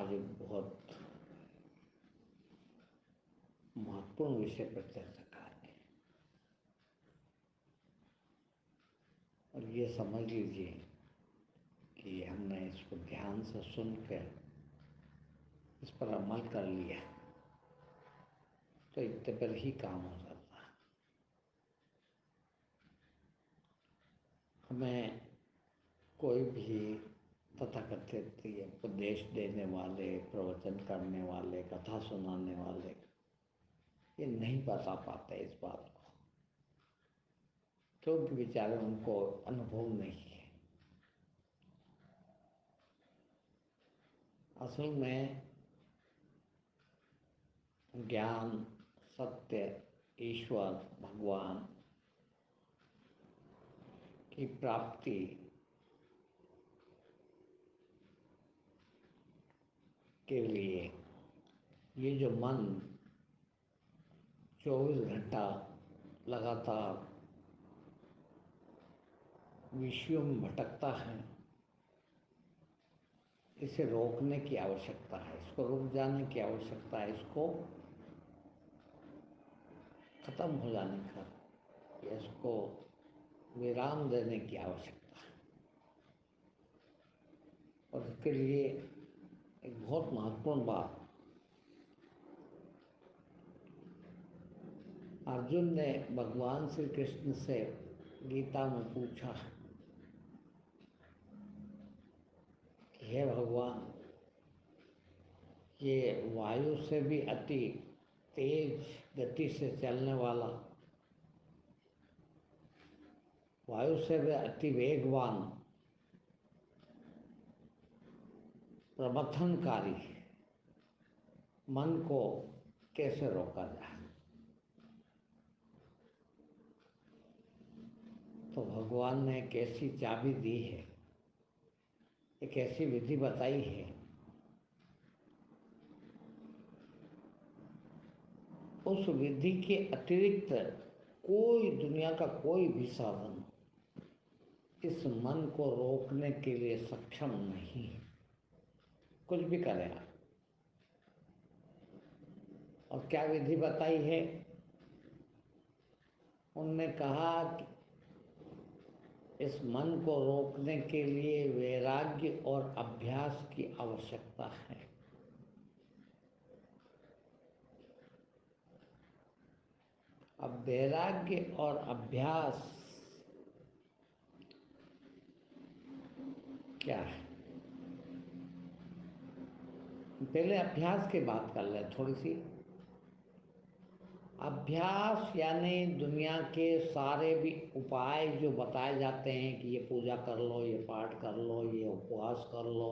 आज एक बहुत महत्वपूर्ण विषय पर चर्चा करेंगे और ये समझ लीजिए कि हमने इसको ध्यान से सुनकर इस पर अमल कर लिया तो इतने पर ही काम हो सकता है। हमें कोई भी तथाकथित उपदेश देने वाले, प्रवचन करने वाले, कथा सुनाने वाले ये नहीं बता पाते इस बात को, क्योंकि बेचारे उनको अनुभव नहीं है। असल में ज्ञान, सत्य, ईश्वर, भगवान की प्राप्ति के लिए ये जो मन 24 घंटा लगातार विषयों में भटकता है, इसे रोकने की आवश्यकता है, इसको रुक जाने की आवश्यकता है, इसको खत्म हो जाने का, इसको विराम देने की आवश्यकता है। और इसके लिए एक बहुत महत्वपूर्ण बात, अर्जुन ने भगवान श्री कृष्ण से गीता में पूछा, हे भगवान, ये वायु से भी अति तेज गति से चलने वाला, वायु से भी अति वेगवान, प्रमथनकारी मन को कैसे रोका जाए? तो भगवान ने एक ऐसी चाबी दी है, एक ऐसी विधि बताई है, उस विधि के अतिरिक्त कोई दुनिया का कोई भी साधन इस मन को रोकने के लिए सक्षम नहीं है, कुछ भी करेगा। और क्या विधि बताई है? उनने कहा कि इस मन को रोकने के लिए वैराग्य और अभ्यास की आवश्यकता है। अब वैराग्य और अभ्यास क्या है? पहले अभ्यास की बात कर ले थोड़ी सी। अभ्यास यानी दुनिया के सारे भी उपाय जो बताए जाते हैं कि ये पूजा कर लो, ये पाठ कर लो, ये उपवास कर लो,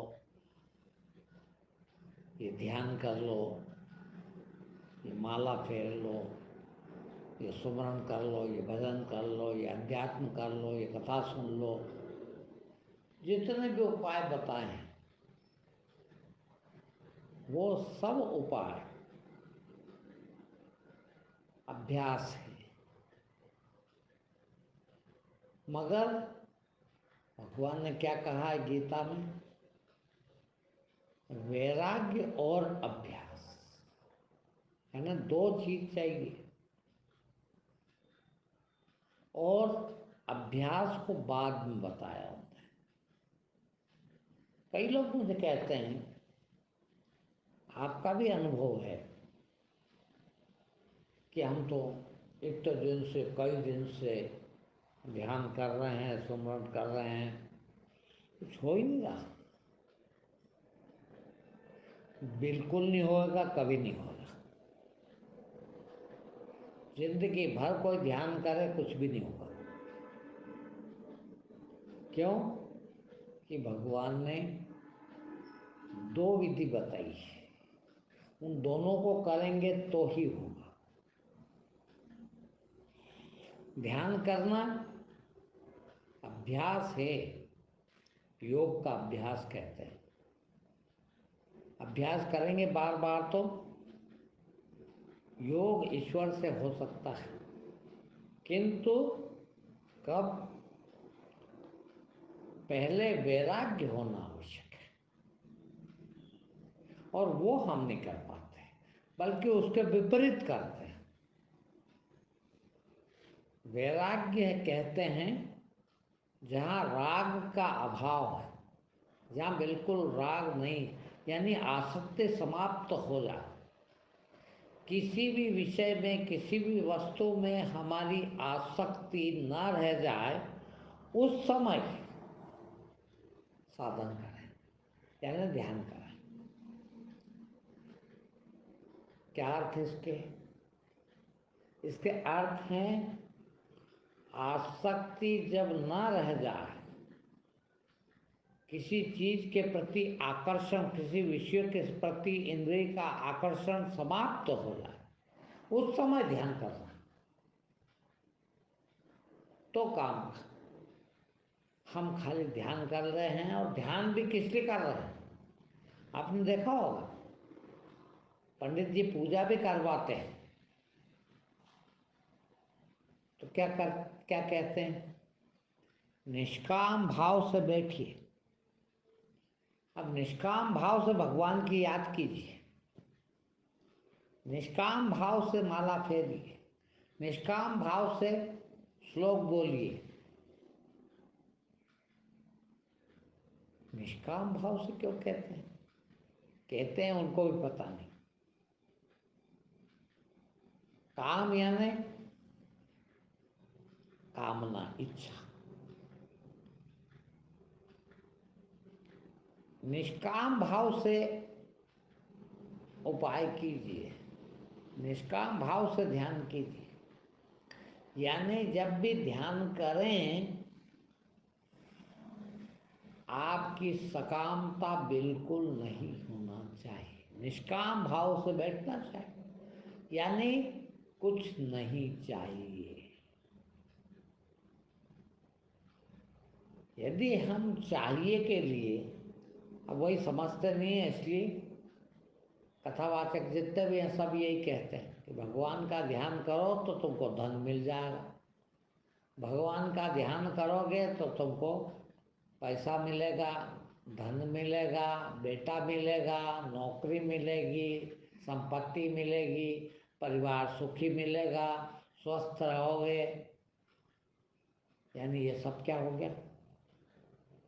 ये ध्यान कर लो, ये माला फेर लो, ये सुमरन कर लो, ये भजन कर लो, ये अध्यात्म कर लो, ये कथा सुन लो, जितने भी उपाय बताए हैं वो सब उपाय अभ्यास है। मगर भगवान ने क्या कहा है गीता में? वैराग्य और अभ्यास, है ना, दो चीज चाहिए। और अभ्यास को बाद में बताया होता है। कई लोग मुझे कहते हैं, आपका भी अनुभव है कि हम तो इतने दिन से, कई दिन से ध्यान कर रहे हैं, सुमरन कर रहे हैं, कुछ हो ही नहीं रहा। बिल्कुल नहीं होगा, कभी नहीं होगा। जिंदगी भर कोई ध्यान करे, कुछ भी नहीं होगा। क्यों? कि भगवान ने दो विधि बताई है, उन दोनों को करेंगे तो ही होगा। ध्यान करना अभ्यास है, योग का अभ्यास कहते हैं। अभ्यास करेंगे बार बार तो योग ईश्वर से हो सकता है, किंतु कब? पहले वैराग्य होना आवश्यक है। और वो हम नहीं कर पाते, बल्कि उसके विपरीत करते हैं। वैराग्य कहते हैं जहाँ राग का अभाव है, जहाँ बिल्कुल राग नहीं, यानी आसक्ति समाप्त हो जाए, किसी भी विषय में, किसी भी वस्तु में हमारी आसक्ति न रह जाए, उस समय साधन करें, यानी ध्यान करें। क्या अर्थ इसके? इसके अर्थ हैं आसक्ति जब न रह जाए, किसी चीज के प्रति आकर्षण, किसी विषय के प्रति इंद्रिय का आकर्षण समाप्त हो जाए, उस समय ध्यान करना तो काम का। हम खाली ध्यान कर रहे हैं, और ध्यान भी किस लिए कर रहे हैं? आपने देखा होगा पंडित जी पूजा भी करवाते हैं, तो क्या कहते हैं? निष्काम भाव से बैठिए। अब निष्काम भाव से भगवान की याद कीजिए, निष्काम भाव से माला फेरिए, निष्काम भाव से श्लोक बोलिए। निष्काम भाव से क्यों कहते हैं? कहते हैं उनको भी पता नहीं। काम यानी कामना, इच्छा। निष्काम भाव से उपाय कीजिए, निष्काम भाव से ध्यान कीजिए। यानी जब भी ध्यान करें, आपकी सकामता बिल्कुल नहीं होना चाहिए, निष्काम भाव से बैठना चाहिए, यानी कुछ नहीं चाहिए। यदि हम चाहिए के लिए, अब वही समझते नहीं है, इसलिए कथावाचक जितने भी हैं सब यही कहते हैं कि भगवान का ध्यान करो तो तुमको धन मिल जाएगा, भगवान का ध्यान करोगे तो तुमको पैसा मिलेगा, धन मिलेगा, बेटा मिलेगा, नौकरी मिलेगी, संपत्ति मिलेगी, परिवार सुखी मिलेगा, स्वस्थ रहोगे। यानी ये सब क्या हो गया?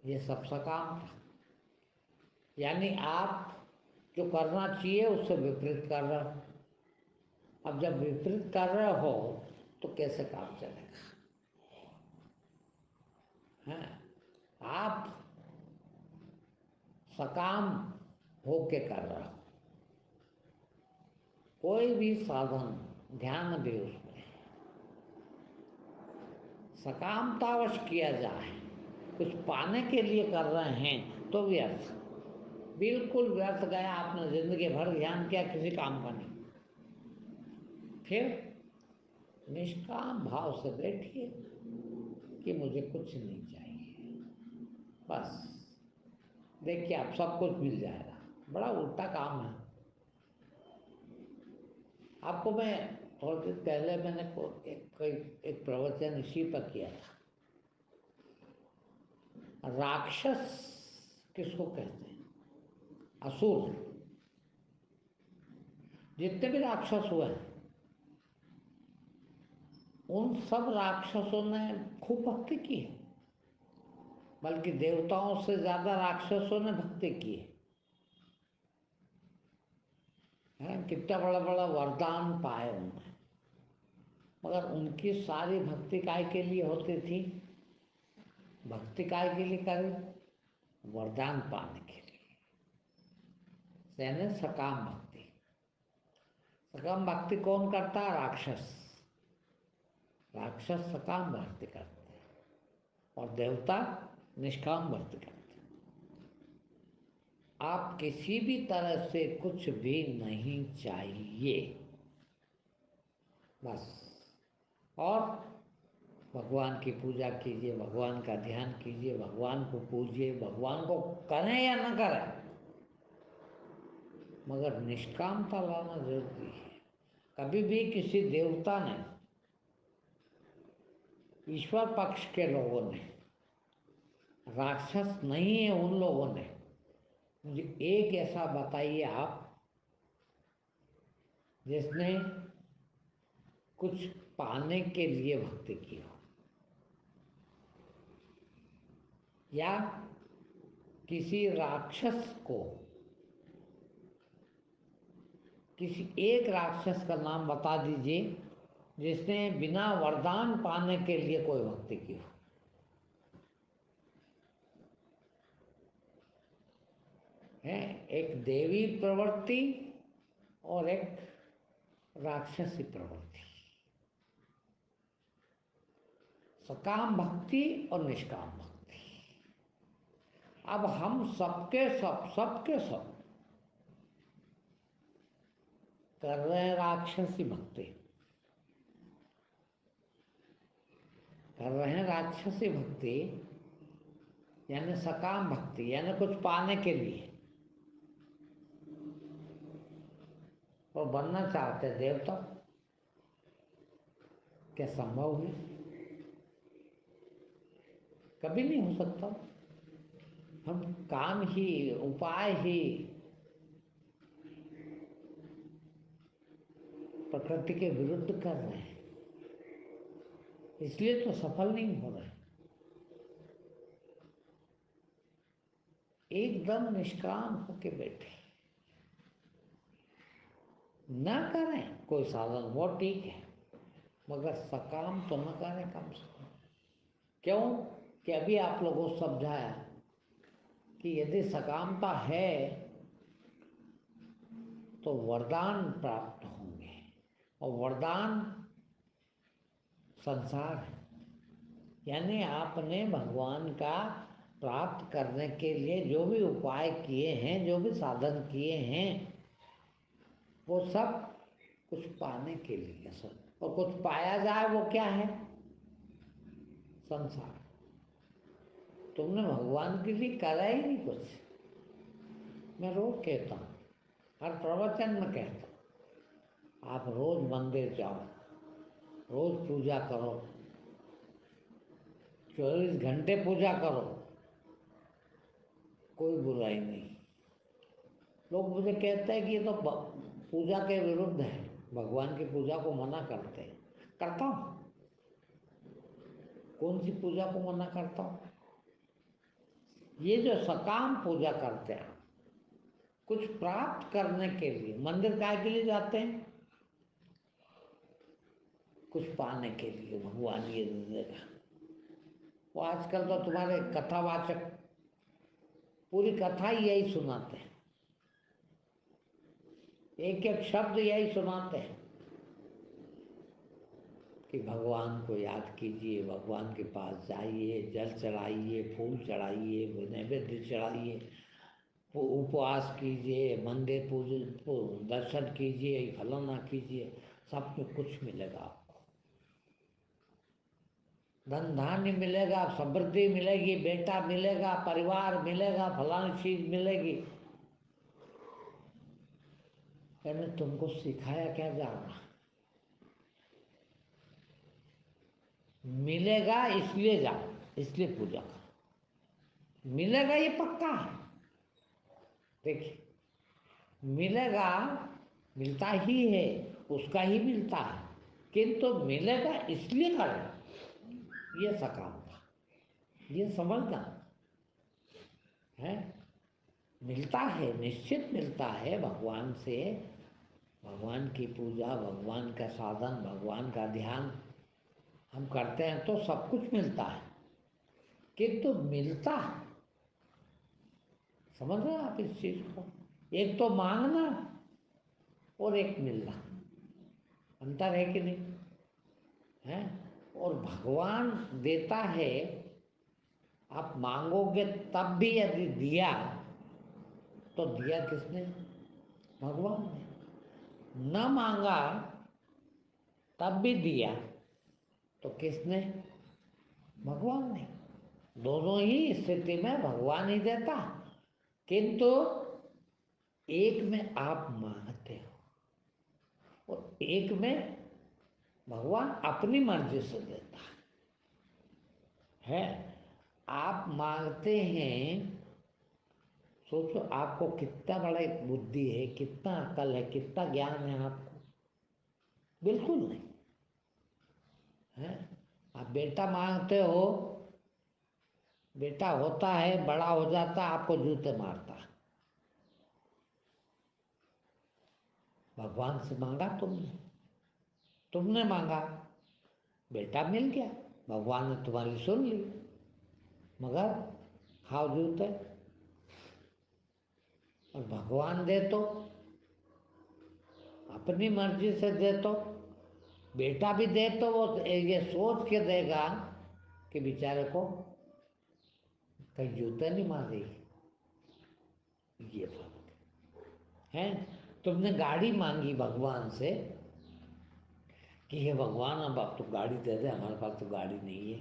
ये सब सकाम था। यानी आप जो करना चाहिए उससे विपरीत कर रहे हो। अब जब विपरीत कर रहे हो तो कैसे काम चलेगा? हैं? आप सकाम होके कर रहे हो, कोई भी साधन, ध्यान दे उसमें सकामतावश किया जाए, कुछ पाने के लिए कर रहे हैं तो व्यर्थ, बिल्कुल व्यर्थ गया। आपने जिंदगी भर ध्यान किया, किसी काम का नहीं। फिर निष्काम भाव से बैठिए कि मुझे कुछ नहीं चाहिए, बस देखिए आप सब कुछ मिल जाएगा। बड़ा उल्टा काम है। आपको मैं थोड़ी देर पहले मैंने एक प्रवचन इसी पर किया था। राक्षस किसको कहते हैं? असुर। जितने भी राक्षस हुए उन सब राक्षसों ने खूब भक्ति की है, बल्कि देवताओं से ज्यादा राक्षसों ने भक्ति की है। कितना बड़ा बड़ा वरदान पाए उन्होंने, मगर उनकी सारी भक्ति काय के लिए होती थी? भक्ति काय के लिए करें? वरदान पाने के लिए। यानी सकाम भक्ति। सकाम भक्ति कौन करता है? राक्षस। राक्षस सकाम भक्ति करते हैं और देवता निष्काम भक्ति करते हैं। आप किसी भी तरह से कुछ भी नहीं चाहिए, बस। और भगवान की पूजा कीजिए, भगवान का ध्यान कीजिए, भगवान को पूजिए, भगवान को करें या न करें, मगर निष्कामता लाना जरूरी है। कभी भी किसी देवता ने, ईश्वर पक्ष के लोगों ने, राक्षस नहीं है उन लोगों ने मुझे एक ऐसा बताइए आप जिसने कुछ पाने के लिए भक्ति की हो, या किसी राक्षस को, किसी एक राक्षस का नाम बता दीजिए जिसने बिना वरदान पाने के लिए कोई भक्ति की हो। है एक देवी प्रवृत्ति और एक राक्षसी प्रवृत्ति, सकाम भक्ति और निष्काम भक्ति। अब हम सबके सब कर रहे हैं राक्षसी भक्ति, कर रहे हैं राक्षसी भक्ति, यानी सकाम भक्ति, यानी कुछ पाने के लिए, और बनना चाहते हैं देवता। क्या संभव है? कभी नहीं हो सकता। हम काम ही, उपाय ही प्रकृति के विरुद्ध कर रहे हैं, इसलिए तो सफल नहीं हो रहे। एकदम निष्काम होके बैठे, ना करें कोई साधन, वो ठीक है, मगर सकाम तो न करें कम से कम। क्यों कि अभी आप लोगों को समझाया कि यदि सकामता है तो वरदान प्राप्त होंगे, और वरदान संसार है, यानी आपने भगवान का प्राप्त करने के लिए जो भी उपाय किए हैं, जो भी साधन किए हैं, वो सब कुछ पाने के लिए सब, और कुछ पाया जाए वो क्या है? संसार। तुमने भगवान के लिए करा ही नहीं कुछ। मैं रोज कहता हूँ, हर प्रवचन में कहता हूँ, आप रोज मंदिर जाओ, रोज पूजा करो, 24 घंटे पूजा करो, कोई बुराई नहीं। लोग मुझे कहते हैं कि ये तो पूजा के विरुद्ध है, भगवान की पूजा को मना करते हैं। करता हूँ। कौन सी पूजा को मना करता हूँ? ये जो सकाम पूजा करते हैं, कुछ प्राप्त करने के लिए मंदिर काहे के लिए जाते हैं? कुछ पाने के लिए, भगवान ये दे देगा। वो आजकल तो तुम्हारे कथावाचक पूरी कथा ही यही सुनाते हैं, एक एक शब्द यही सुनाते हैं कि भगवान को याद कीजिए, भगवान के पास जाइए, जल चढ़ाइए, फूल चढ़ाइए, नैवेद्य चढ़ाइए, उपवास कीजिए, मंदिर दर्शन कीजिए, फलाना कीजिए, सब में कुछ मिलेगा आपको। धन धान्य मिलेगा, समृद्धि मिलेगी, बेटा मिलेगा, परिवार मिलेगा, फलानी चीज मिलेगी। मैंने तुमको सिखाया क्या जाना? मिलेगा इसलिए जाओ, इसलिए पूजा करो। मिलेगा ये पक्का है। देखिए, मिलेगा, मिलता ही है, उसका ही मिलता है, किंतु मिलेगा इसलिए करें, ये सकामता, ये समझना है। मिलता है, निश्चित मिलता है भगवान से, भगवान की पूजा, भगवान का साधन, भगवान का ध्यान हम करते हैं तो सब कुछ मिलता है, किंतु मिलता है, समझ रहे हैं आप इस चीज को? एक तो मांगना और एक मिलना, अंतर है कि नहीं है? और भगवान देता है, आप मांगोगे तब भी यदि दिया तो दिया किसने? भगवान ने। न मांगा तब भी दिया तो किसने? भगवान ने। दोनों ही स्थिति में भगवान ही देता, किंतु एक में आप मांगते हो और एक में भगवान अपनी मर्जी से देता है। आप मांगते हैं सोचो आपको कितना बड़ा बुद्धि है, कितना अकल है, कितना ज्ञान है आपको? बिल्कुल नहीं है। आप बेटा मांगते हो, बेटा होता है, बड़ा हो जाता, आपको जूते मारता। भगवान से मांगा तुमने, तुमने मांगा, बेटा मिल गया, भगवान ने तुम्हारी सुन ली, मगर खाओ जूते। और भगवान दे तो अपनी मर्जी से दे तो, बेटा भी दे तो वो ये सोच के देगा कि बेचारे को कहीं जूते नहीं मार रही। ये फर्क है। तुमने गाड़ी मांगी भगवान से कि हे भगवान अब आप तो गाड़ी दे दे, हमारे पास तो गाड़ी नहीं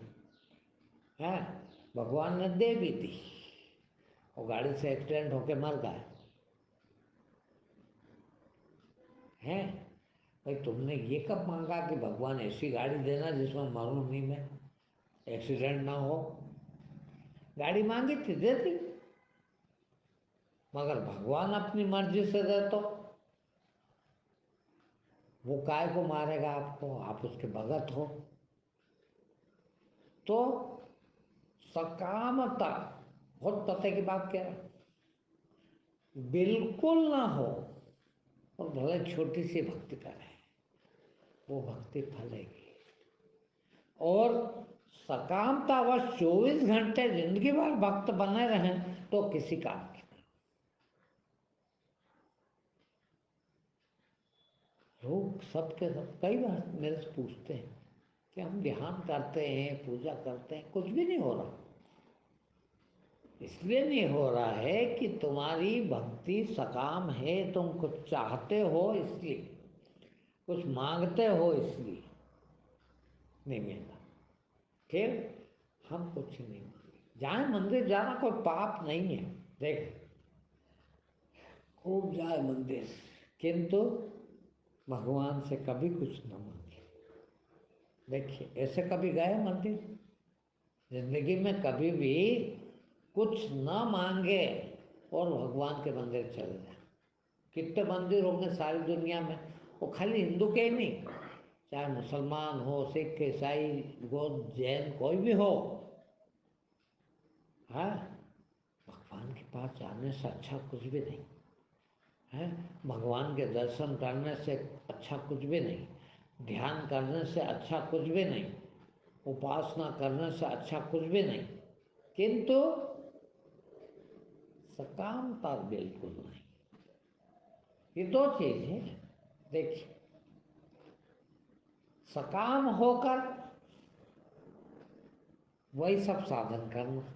है। भगवान ने दे भी दी, और गाड़ी से एक्सीडेंट होके मर गए। हैं भाई, तुमने ये कब मांगा कि भगवान ऐसी गाड़ी देना जिसमें मरूं नहीं मैं, एक्सीडेंट ना हो? गाड़ी मांगी थी, दे दी। मगर भगवान अपनी मर्जी से दे तो वो काय को मारेगा आपको? आप उसके भगत हो। तो सकामता, बहुत पते की बात कह रहा हूं, बिल्कुल ना हो और भले छोटी सी भक्ति करे, वो भक्ति फलेगी। और सकामता वश 24 घंटे जिंदगी भर भक्त बने रहें तो किसी काम की नहीं। लोग सबके सब कई बार मेरे से पूछते हैं कि हम ध्यान करते हैं, पूजा करते हैं, कुछ भी नहीं हो रहा। इसलिए नहीं हो रहा है कि तुम्हारी भक्ति सकाम है, तुम कुछ चाहते हो इसलिए, कुछ मांगते हो इसलिए नहीं मिलता। फिर हम कुछ नहीं मांगे, जाए मंदिर जाना कोई पाप नहीं है। देख, खूब जाए मंदिर, किंतु भगवान से कभी कुछ न मांगे। देखिए, ऐसे कभी गए मंदिर, जिंदगी में कभी भी कुछ न मांगे और भगवान के मंदिर चले जाए। कितने मंदिर होंगे सारी दुनिया में, वो खाली हिंदू के ही नहीं, चाहे मुसलमान हो, सिख, ईसाई, बौद्ध, जैन, कोई भी हो। हाँ, भगवान के पास जाने से अच्छा कुछ भी नहीं है। भगवान के दर्शन करने से अच्छा कुछ भी नहीं, ध्यान करने से अच्छा कुछ भी नहीं, उपासना करने से अच्छा कुछ भी नहीं, किंतु सकामता बिल्कुल नहीं। ये दो चीज है। देखिए, सकाम होकर वही सब साधन करना,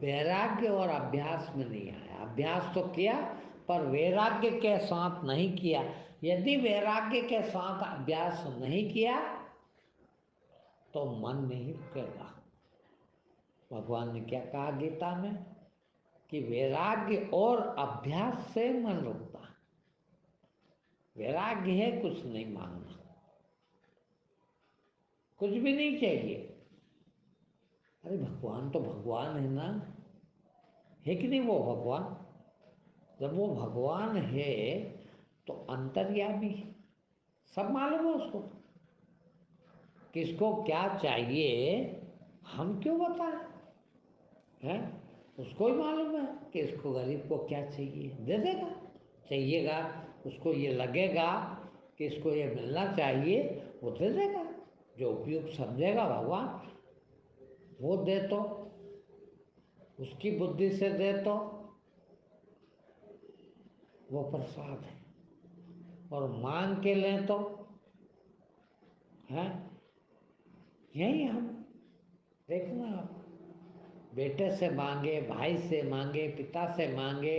वैराग्य और अभ्यास में नहीं आया। अभ्यास तो किया पर वैराग्य के साथ नहीं किया। यदि वैराग्य के साथ अभ्यास नहीं किया तो मन नहीं रुकेगा। भगवान ने क्या कहा गीता में कि वैराग्य और अभ्यास से मन रुकता। वैराग्य है कुछ नहीं मांगना, कुछ भी नहीं चाहिए। अरे भगवान तो भगवान है ना, है कि नहीं वो भगवान? जब वो भगवान है तो अंतर्यामी है, सब मालूम है उसको, किसको क्या चाहिए हम क्यों बताएं? हैं, उसको ही मालूम है कि इसको, गरीब को क्या चाहिए, दे देगा। चाहिएगा, उसको ये लगेगा कि इसको ये मिलना चाहिए, वो दे देगा। जो उपयुक्त समझेगा भगवान, वो दे तो, उसकी बुद्धि से दे तो वो प्रसाद है। और मांग के लें तो है, यही हम देखना। आप बेटे से मांगे, भाई से मांगे, पिता से मांगे,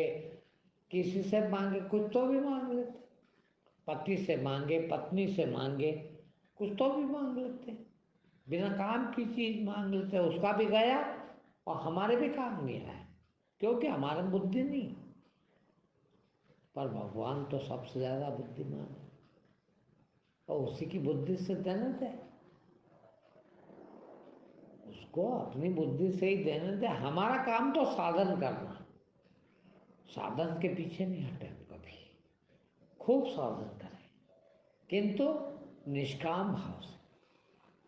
किसी से मांगे, कुछ तो भी मांग लेते। पति से मांगे, पत्नी से मांगे, कुछ तो भी मांग लेते। बिना काम की चीज मांग लेते, उसका भी गया और हमारे भी काम नहीं आया, क्योंकि हमारा बुद्धि नहीं। पर भगवान तो सबसे ज्यादा बुद्धिमान है, और उसी की बुद्धि से देने थे। उसको अपनी बुद्धि से ही देने दे। हमारा काम तो साधन करना, साधन के पीछे नहीं हटे कभी, खूब साधन करें किंतु निष्काम भाव से।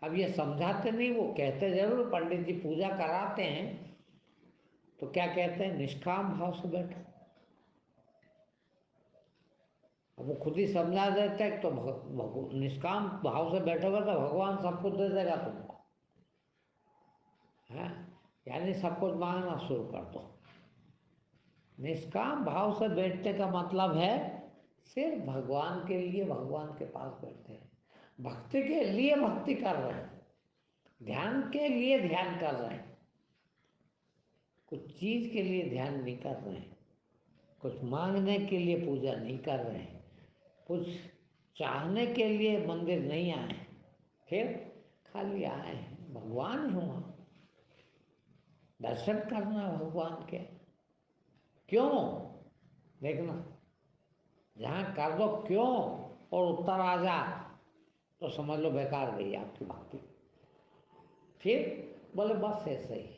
अब ये समझाते नहीं, वो कहते जरूर, पंडित जी पूजा कराते हैं तो क्या कहते हैं, निष्काम भाव से बैठो। अब वो खुद ही समझा देते हैं तो निष्काम भाव से बैठोगे तो भगवान सब कुछ दे देगा तुमको, है। यानी सब कुछ मांगना शुरू कर दो। निष्काम भाव से बैठने का मतलब है सिर्फ भगवान के लिए भगवान के पास बैठते हैं, भक्ति के लिए भक्ति कर रहे हैं, ध्यान के लिए ध्यान कर रहे हैं, कुछ चीज के लिए ध्यान नहीं कर रहे हैं, कुछ मांगने के लिए पूजा नहीं कर रहे हैं, कुछ चाहने के लिए मंदिर नहीं आए, फिर खाली आए हैं भगवान ही हुआ, दर्शन करना भगवान के। क्यों देखना, जहाँ कर दो क्यों और उत्तर आ जा तो समझ लो बेकार गई आपकी भक्ति। फिर बोले बस ऐसे ही,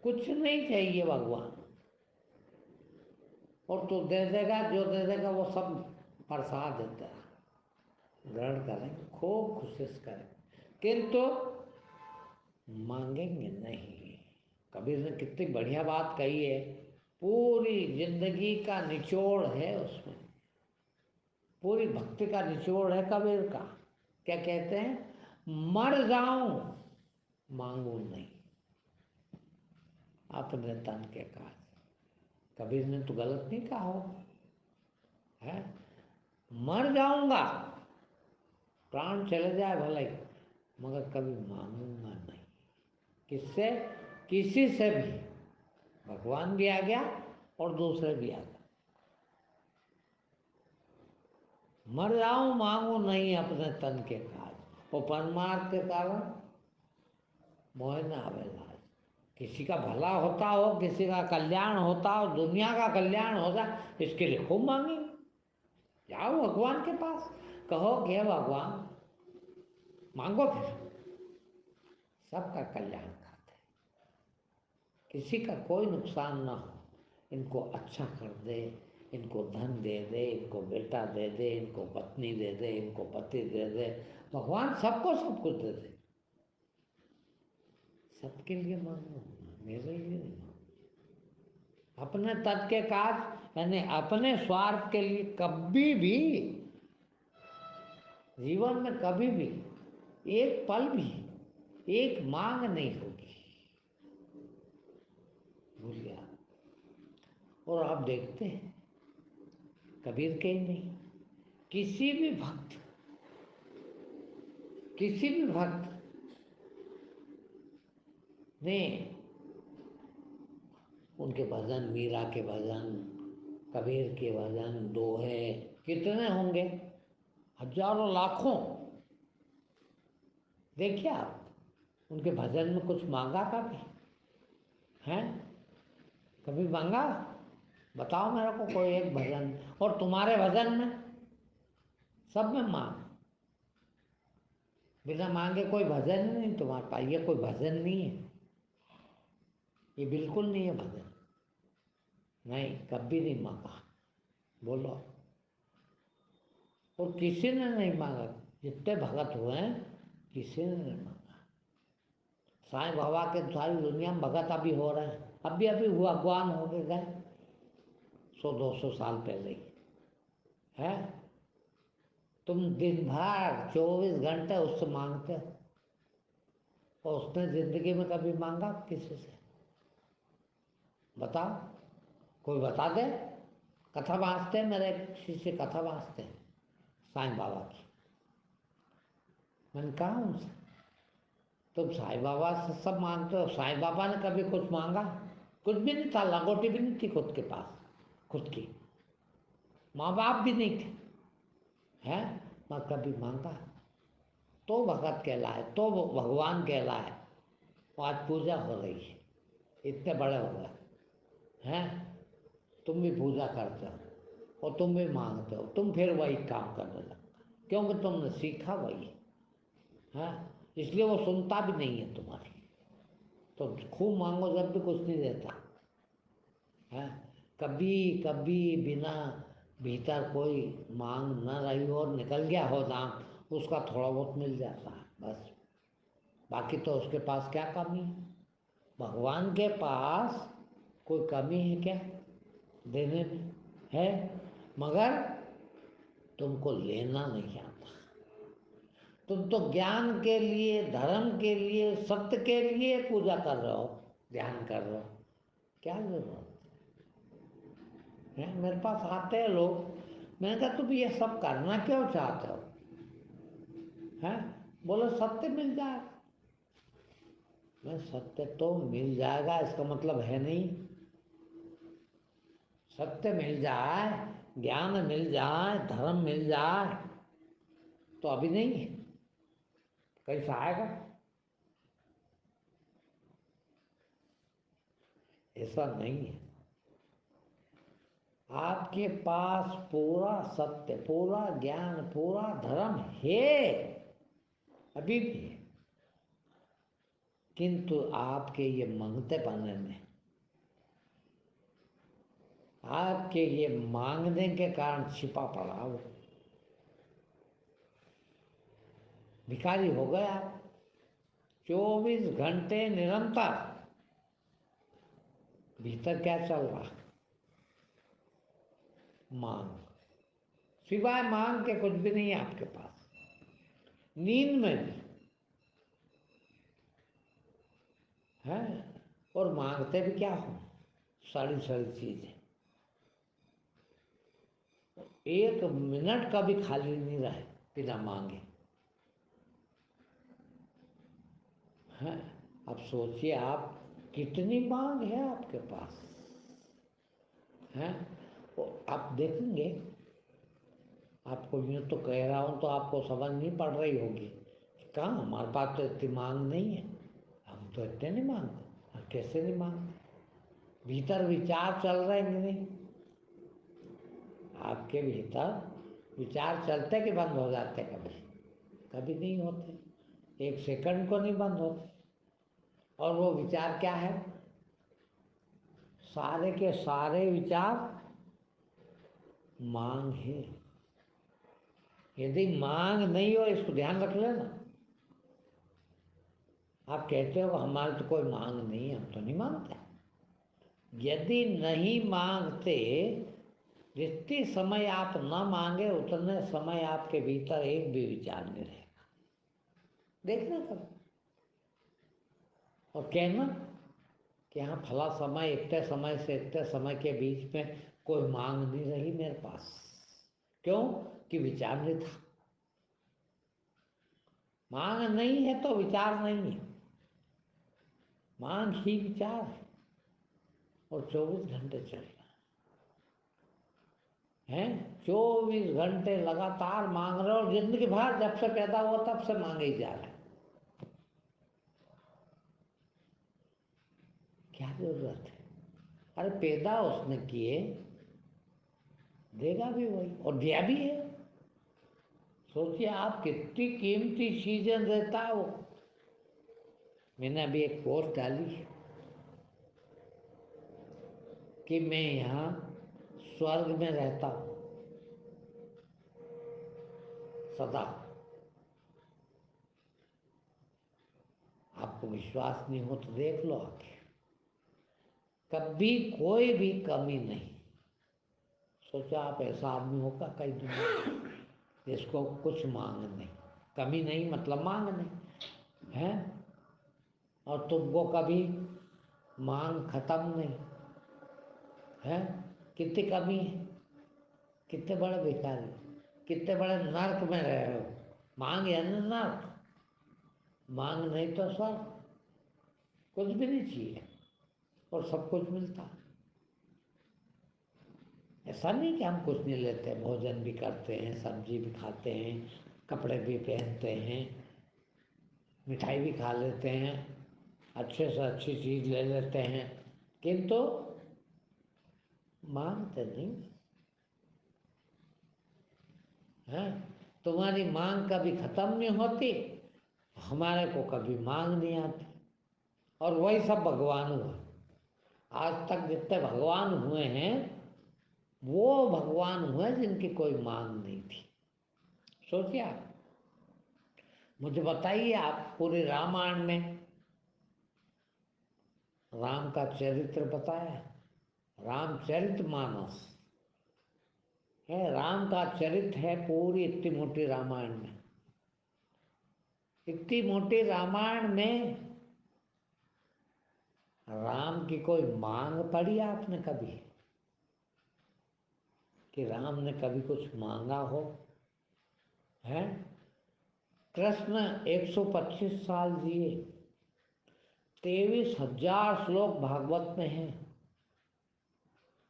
कुछ नहीं चाहिए भगवान, और तो दे देगा, जो दे देगा वो सब प्रसाद देता है, ग्रहण करेंगे, खूब खुशी से करेंगे किंतु मांगेंगे नहीं। कबीर ने कितनी बढ़िया बात कही है, पूरी जिंदगी का निचोड़ है उसमें, पूरी भक्ति का निचोड़ है कबीर का। क्या कहते हैं, मर जाऊं मांगू नहीं अपने तन के काज। कबीर ने तो गलत नहीं कहा हो, है। मर जाऊंगा, प्राण चले जाए भले ही, मगर कभी मांगूंगा नहीं किससे, किसी से भी। भगवान भी आ गया और दूसरे भी आ गए। मर जाऊं मांगू नहीं अपने तन के काज, वो परमार्थ के कारण मोह न आवे लाज। किसी का भला होता हो, किसी का कल्याण होता हो, दुनिया का कल्याण हो जाए, इसके लिए खूब मांगेंगे। जाओ भगवान के पास, कहो कि हे भगवान, मांगो, फिर सबका कल्याण करते, किसी का कोई नुकसान ना हो, इनको अच्छा कर दे, इनको धन दे दे, इनको बेटा दे दे, इनको पत्नी दे दे, इनको पति दे दे, भगवान सबको सब कुछ दे दे। सबके लिए मांगो, मेरे लिए नहीं मांगो। अपने तत् के काज यानी अपने स्वार्थ के लिए कभी भी जीवन में, कभी भी एक पल भी एक मांग नहीं होगी, भूलिए आप। और आप देखते हैं कबीर के ही नहीं, किसी भी भक्त, किसी भी भक्त ने उनके भजन, मीरा के भजन, कबीर के भजन, दोहे कितने होंगे, हजारों लाखों। देखिए आप, उनके भजन में कुछ मांगा कभी है, कभी मांगा, बताओ मेरे को कोई एक भजन। और तुम्हारे भजन में, सब में मांग, बिना मांगे कोई भजन ही नहीं तुम्हारे पास, ये कोई भजन नहीं है, ये बिल्कुल नहीं है भजन, नहीं कभी नहीं मांगा, बोलो। और किसी ने नहीं मांगा, जितने भगत हुए हैं किसी ने नहीं मांगा। साईं बाबा के सारी दुनिया में भगत अभी हो रहे हैं, अभी अभी हुआ, भगवान हो गए 100-200 साल पहले ही, है। तुम दिन भर 24 घंटे उससे मांगते हो, और उसने जिंदगी में कभी मांगा किसी से, बताओ, कोई बता दे। कथा वाँचते, मेरे शिष्य कथा वाँचते हैं साईं बाबा की, मैंने कहा उनसे, तुम साईं बाबा से सब मांगते हो, साईं बाबा ने कभी कुछ मांगा, कुछ भी नहीं था, लंगोटी भी नहीं थी खुद के पास, खुद की, माँ बाप भी नहीं थे, हैं, मगर कभी मांगा तो भगत कहलाए, तो वो भगवान कहलाए। और आज पूजा हो रही है, इतने बड़े हो गए हैं, तुम भी पूजा करते हो और तुम भी मांगते हो, तुम फिर वही काम करने लगते, क्योंकि तुमने सीखा वही है। इसलिए वो सुनता भी नहीं है तुम्हारी। तो खूब मांगो जब भी कुछ नहीं देता है। कभी कभी बिना भीतर कोई मांग न रही हो और निकल गया हो दाम, उसका थोड़ा बहुत मिल जाता है बस। बाकी तो उसके पास क्या कमी है? भगवान के पास कोई कमी है क्या देने में? है, मगर तुमको लेना नहीं आता। तुम तो ज्ञान के लिए, धर्म के लिए, सत्य के लिए पूजा कर रहे हो, ध्यान कर रहे हो। क्या जरूरत है? मेरे पास आते हैं लोग, मैंने कहा तुम ये सब करना क्यों चाहते हो? हैं? बोले सत्य मिल जाए। मैं सत्य तो मिल जाएगा इसका मतलब है नहीं। सत्य मिल जाए, ज्ञान मिल जाए, धर्म मिल जाए तो अभी नहीं है, कैसा आएगा? ऐसा नहीं है। आपके पास पूरा सत्य, पूरा ज्ञान, पूरा धर्म है, अभी भी है, किंतु आपके ये मांगते पाने में, आपके ये मांगने के कारण छिपा पड़ा वो। भिखारी हो गए आप। 24 घंटे निरंतर भीतर क्या चल रहा? मांग। सिवाय मांग के कुछ भी नहीं है आपके पास। नींद में भी है, और मांगते भी क्या हो? सारी सारी चीजें। एक मिनट का भी खाली नहीं रहे बिना मांगे। हैं? अब सोचिए आप, कितनी मांग है आपके पास। हैं? तो आप देखेंगे, आपको यूँ तो कह रहा हूँ तो आपको समझ नहीं पड़ रही होगी। कहाँ, हमारे पास तो इतनी मांग नहीं है, हम तो इतने नहीं मांगते। हम कैसे नहीं मांगते? भीतर विचार चल रहे हैं कि नहीं? आपके भीतर विचार चलते कि बंद हो जाते? कभी कभी नहीं होते, एक सेकंड को नहीं बंद होते। और वो विचार क्या है? सारे के सारे विचार मांग है। यदि मांग नहीं हो, इसको ध्यान रख लेना। आप कहते हो हमारे तो कोई मांग नहीं है, हम तो नहीं मांगते। यदि नहीं मांगते, जितने समय आप न मांगे उतने समय आपके भीतर एक भी विचार नहीं रहेगा। देखना कब, और कहना कि हाँ फला समय, इतने समय से इतने समय के बीच में कोई मांग नहीं रही मेरे पास। क्यों? कि विचार नहीं था। मांग नहीं है तो विचार नहीं है। मांग ही विचार है, और 24 घंटे चलेगा। हैं? 24 घंटे लगातार मांग रहे हो, जिंदगी भर जब से पैदा हुआ तब से मांगे ही जा रहे हैं। क्या जरूरत है? अरे पैदा उसने किए, देगा भी वही, और दिया भी है। सोचिए आप, कितनी कीमती चीजें देता है वो। मैंने अभी एक पोस्ट डाली है कि मैं यहाँ स्वर्ग में रहता हूँ सदा। आपको विश्वास नहीं हो तो देख लो आके। कभी कोई भी कमी नहीं। सोचा आप ऐसा आदमी होगा कई दुनिया में जिसको कुछ मांग नहीं, कमी नहीं मतलब मांग नहीं है। और तुमको कभी मांग खत्म नहीं है। कितनी कमी है, कितने बड़े भिखारी, कितने बड़े नर्क में रहे हो। मांग है ना नर्क, मांग नहीं तो स्वर्ग। कुछ भी नहीं चाहिए और सब कुछ मिलता। ऐसा नहीं कि हम कुछ नहीं लेते, भोजन भी करते हैं, सब्जी भी खाते हैं, कपड़े भी पहनते हैं, मिठाई भी खा लेते हैं, अच्छे से अच्छी चीज़ ले लेते हैं, किंतु मांगते नहीं हैं। तुम्हारी मांग कभी खत्म नहीं होती, हमारे को कभी मांग नहीं आती। और वही सब भगवान हुआ। आज तक जितने भगवान हुए हैं वो भगवान हुए जिनकी कोई मांग नहीं थी। सोचिए आप, मुझे बताइए, आप पूरे रामायण में राम का चरित्र बताया, रामचरितमानस है, राम का चरित्र है पूरी इतनी मोटी रामायण में। इतनी मोटी रामायण में राम की कोई मांग पड़ी आपने कभी, कि राम ने कभी कुछ मांगा हो? है कृष्ण 125 साल जिए, 23,000 श्लोक भागवत में हैं,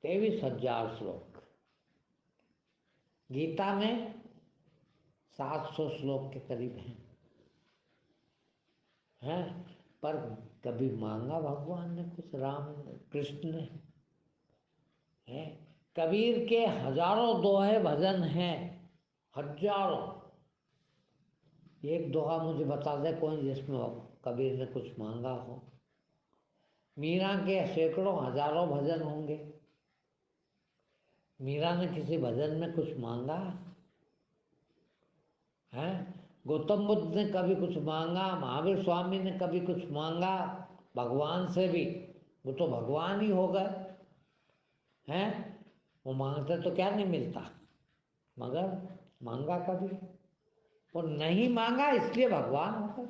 23,000 श्लोक। गीता में 700 श्लोक के करीब हैं। पर कभी मांगा भगवान ने कुछ, राम कृष्ण ने? है कबीर के हजारों दोहे भजन हैं, हजारों। एक दोहा मुझे बता दे कोई जिसमें कबीर ने कुछ मांगा हो। मीरा के सैकड़ों हजारों भजन होंगे, मीरा ने किसी भजन में कुछ मांगा है? गौतम बुद्ध ने कभी कुछ मांगा? महावीर स्वामी ने कभी कुछ मांगा भगवान से भी? वो तो भगवान ही हो गए हैं। वो मांगते तो क्या नहीं मिलता, मगर मांगा कभी? वो नहीं मांगा इसलिए भगवान हो गए।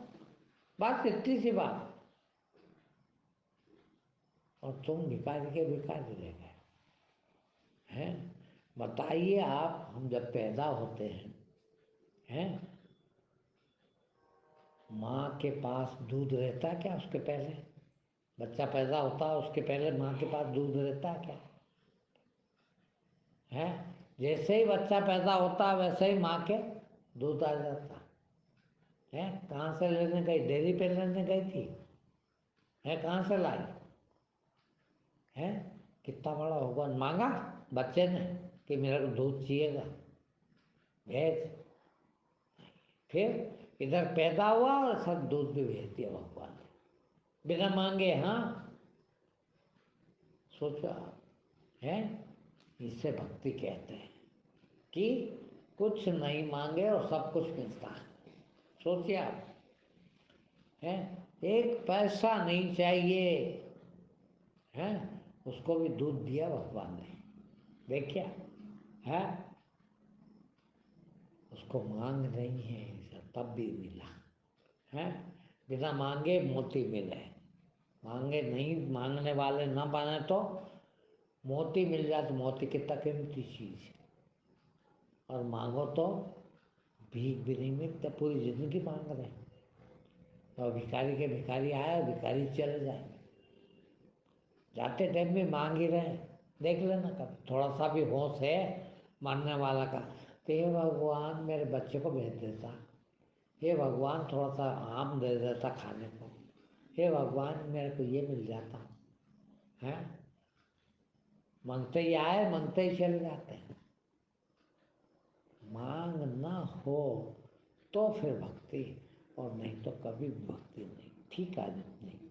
बस इतनी सी बात। और तुम भिखारी के भिखारी रह गए हैं। बताइए आप, हम जब पैदा होते हैं, माँ के पास दूध रहता है क्या? उसके पहले बच्चा पैदा होता है, उसके पहले माँ के पास दूध रहता है क्या? है जैसे ही बच्चा पैदा होता है वैसे ही माँ के दूध आ जाता है। कहाँ से लेने गई? डेयरी पे लेने गई थी? है कहाँ से लाई? है कितना बड़ा होगा, मांगा बच्चे ने कि मेरे को दूध चाहिएगा, भेज। फिर इधर पैदा हुआ और सब दूध भी भेज दिया भगवान ने, बिना मांगे। हाँ सोचो आप, है इससे भक्ति कहते हैं कि कुछ नहीं मांगे और सब कुछ मिलता है। सोचिए आप, है एक पैसा नहीं चाहिए, है उसको भी दूध दिया भगवान ने। देखिए है, उसको मांग नहीं है तब भी मिला है। बिना मांगे मोती मिले, मांगे नहीं, मांगने वाले ना बने तो मोती मिल जाए। तो मोती कितना कीमती चीज है, और मांगो तो भीख भी नहीं मिलता, पूरी जिंदगी मांग रहे हैं। और भिखारी के भिखारी आए, भिखारी चले जाए, जाते टाइम भी मांग ही रहे। देख लेना कभी थोड़ा सा भी होश है मानने वाला का, तो हे भगवान मेरे बच्चे को भेज देता, हे भगवान थोड़ा सा आम दे देता खाने को, हे भगवान मेरे को ये मिल जाता है। मांगते ही आए, मांगते ही चले जाते हैं। मांग ना हो तो फिर भक्ति, और नहीं तो कभी भक्ति नहीं। ठीक है नहीं।